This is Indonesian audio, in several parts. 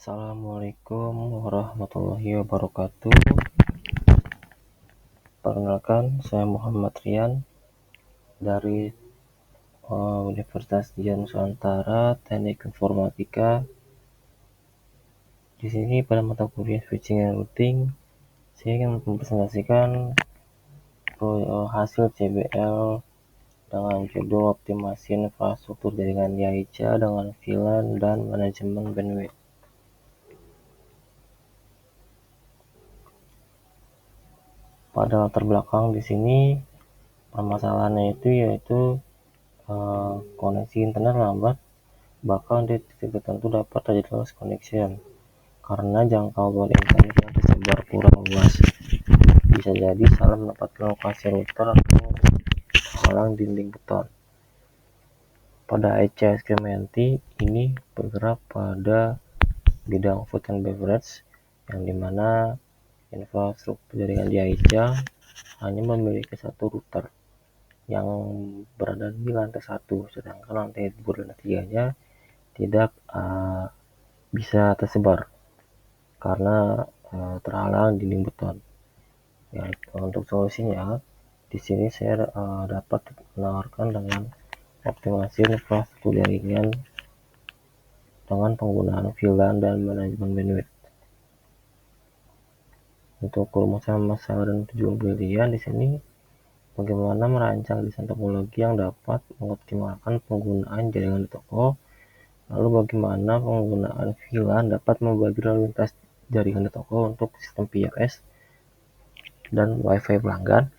Assalamualaikum warahmatullahi wabarakatuh. Perkenalkan, saya Muhammad Rian dari Universitas Dian Nusantara Teknik Informatika. Di sini pada mata kuliah Switching and Routing, saya ingin mempresentasikan hasil CBL dengan judul optimasi infrastruktur jaringan YAICA dengan VLAN dan manajemen bandwidth. Pada latar belakang di sini permasalahannya yaitu koneksi internet lambat, bahkan di titik tertentu dapat terjadi loss connection karena jangkauan internet yang tersebar kurang luas. Bisa jadi salah menempatkan lokasi router atau terhalang dinding beton. Pada ICS-Community ini bergerak pada bidang food and beverage, yang dimana infrastruktur jaringan di ICA hanya memiliki satu router yang berada di lantai 1, sedangkan lantai 2 dan 3-nya tidak bisa tersebar karena terhalang dinding beton. Ya, untuk solusinya di sini saya dapat menawarkan dengan optimasi infrastruktur jaringan dengan penggunaan VLAN dan manajemen bandwidth. Untuk rumusan masalah dan tujuan penelitian di sini, bagaimana merancang desain topologi yang dapat mengoptimalkan penggunaan jaringan di toko. Lalu bagaimana penggunaan VLAN dapat membagi lalu lintas jaringan di toko untuk sistem POS dan WiFi pelanggan.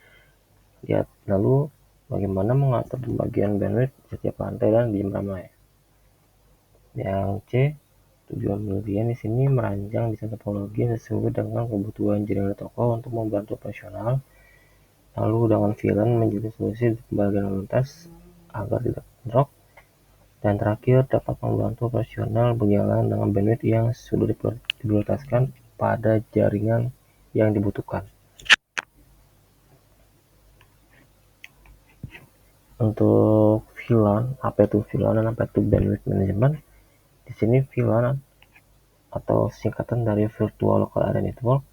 Ya, lalu bagaimana mengatur pembagian bandwidth setiap lantai dan jam ramai. Yang C, tujuan penelitian di sini merancang desain topologi yang sesuai dengan kebutuhan jaringan di toko untuk membantu operasional. Lalu dengan VLAN menjadi solusi pembagian lalu lintas agar tidak bentrok. Dan terakhir, dapat membantu operasional berjalan dengan bandwidth yang sudah diprioritaskan pada jaringan yang dibutuhkan. Untuk VLAN, apa itu VLAN dan apa itu bandwidth management? Di sini VLAN atau singkatan dari Virtual Local Area Network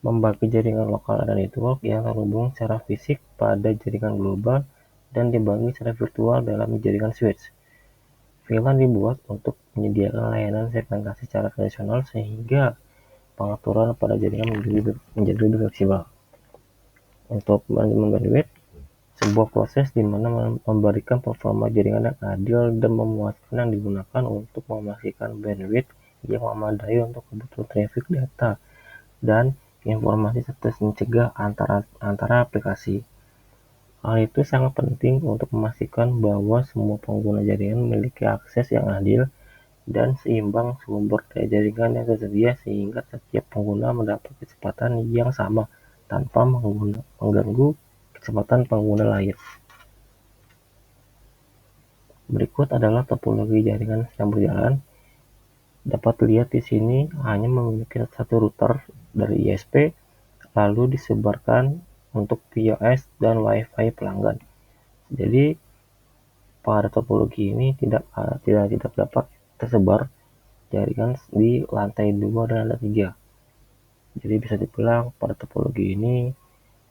membagi jaringan lokal area network yang terhubung secara fisik pada jaringan global dan dibagi secara virtual dalam jaringan switch. VLAN dibuat untuk menyediakan layanan segmentasi secara tradisional sehingga pengaturan pada jaringan menjadi lebih fleksibel. Untuk manajemen bandwidth, sebuah proses di mana memberikan performa jaringan yang adil dan memuaskan yang digunakan untuk memastikan bandwidth yang memadai untuk kebutuhan traffic data dan informasi serta mencegah antara aplikasi. Hal itu sangat penting untuk memastikan bahwa semua pengguna jaringan memiliki akses yang adil dan seimbang sumber daya jaringan yang tersedia sehingga setiap pengguna mendapat kecepatan yang sama tanpa mengganggu kecepatan pengguna lain. Berikut adalah topologi jaringan sedang berjalan. Dapat dilihat di sini hanya memiliki satu router dari ISP, lalu disebarkan untuk POS dan WiFi pelanggan. Jadi pada topologi ini tidak dapat tersebar jaringan di lantai 2 dan lantai 3. Jadi bisa dibilang pada topologi ini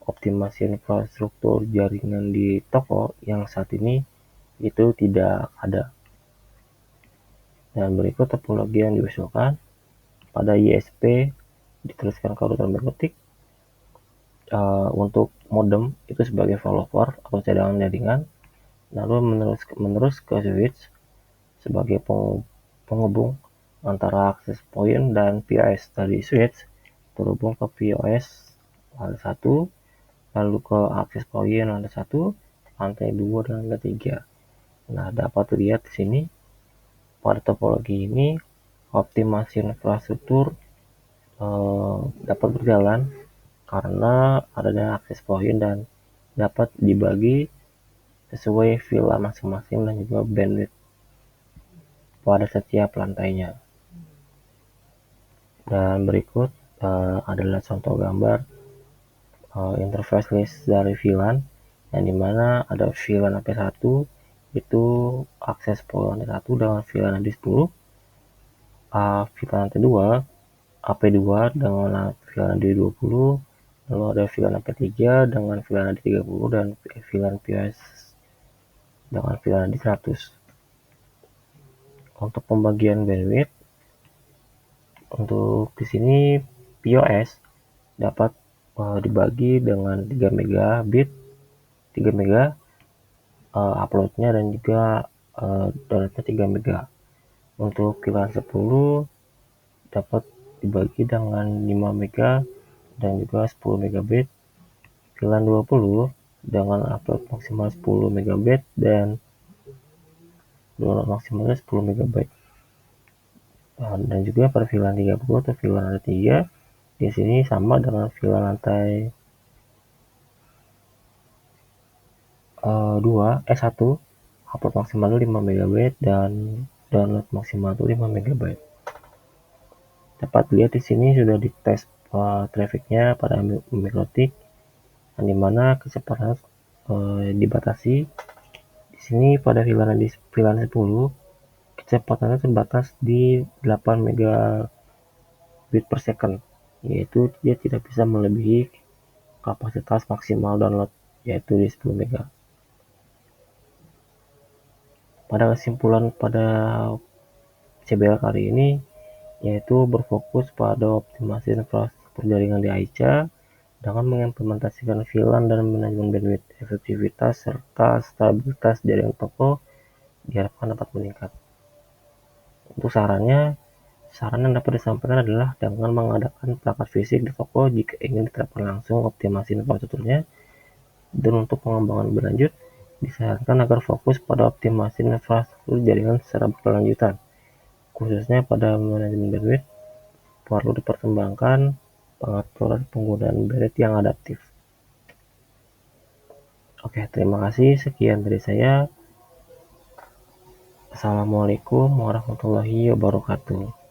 optimasi infrastruktur jaringan di toko yang saat ini itu tidak ada. Dan berikut topologi yang diusulkan. Pada ISP dituliskan urutan berketik. Untuk modem itu sebagai follower atau cadangan jaringan, lalu menerus ke switch sebagai penghubung antara access point dan POS. Dari switch terhubung ke POS lantai 1, lalu ke access point lantai 1, lantai 2 dan lantai 3. Nah, dapat dilihat di sini pada topologi ini optimasi infrastruktur dapat berjalan karena adanya akses point dan dapat dibagi sesuai VLAN masing-masing dan juga bandwidth pada setiap lantainya. Dan berikut adalah contoh gambar interface list dari VLAN, yang dimana ada VLAN AP1 itu akses point lantai 1 dengan VLAN di 10, VLAN lantai 2, AP2 dengan VLAN AD20, lalu ada VLAN AP3 dengan VLAN AD30 dan VLAN POS dengan VLAN AD100. Untuk pembagian bandwidth, untuk di sini POS dapat dibagi dengan 3 megabit, 3 mega uploadnya dan juga downloadnya 3 mega. Untuk VLAN 10 dapat dibagi dengan 5 mega dan juga 10 megabit. VLAN 20 dengan upload maksimal 10 megabit dan download maksimalnya 10 megabit. Dan juga pada VLAN 30 atau VLAN lantai 3 di sini sama dengan VLAN lantai 1, upload maksimal 5 megabit dan download maksimal 5 megabit. Dapat lihat di sini sudah dites trafficnya pada mikrotik, di mana kecepatan dibatasi. Di sini pada VLAN 10 kecepatannya terbatas di 8 megabit per second, yaitu dia tidak bisa melebihi kapasitas maksimal download, yaitu di 10 mega. Pada kesimpulan pada CBL kali ini, yaitu berfokus pada optimasi infrastruktur jaringan di Aica dengan mengimplementasikan VLAN dan manajemen bandwidth, efektivitas serta stabilitas jaringan toko diharapkan dapat meningkat. Untuk saran yang dapat disampaikan adalah dengan mengadakan perangkat fisik di toko jika ingin diterapkan langsung optimasi infrastrukturnya, dan untuk pengembangan lebih lanjut disarankan agar fokus pada optimasi infrastruktur jaringan secara berkelanjutan, khususnya pada manajemen bandwidth. Perlu dipertimbangkan pengaturan penggunaan bandwidth yang adaptif. Oke, terima kasih. Sekian dari saya. Assalamualaikum warahmatullahi wabarakatuh.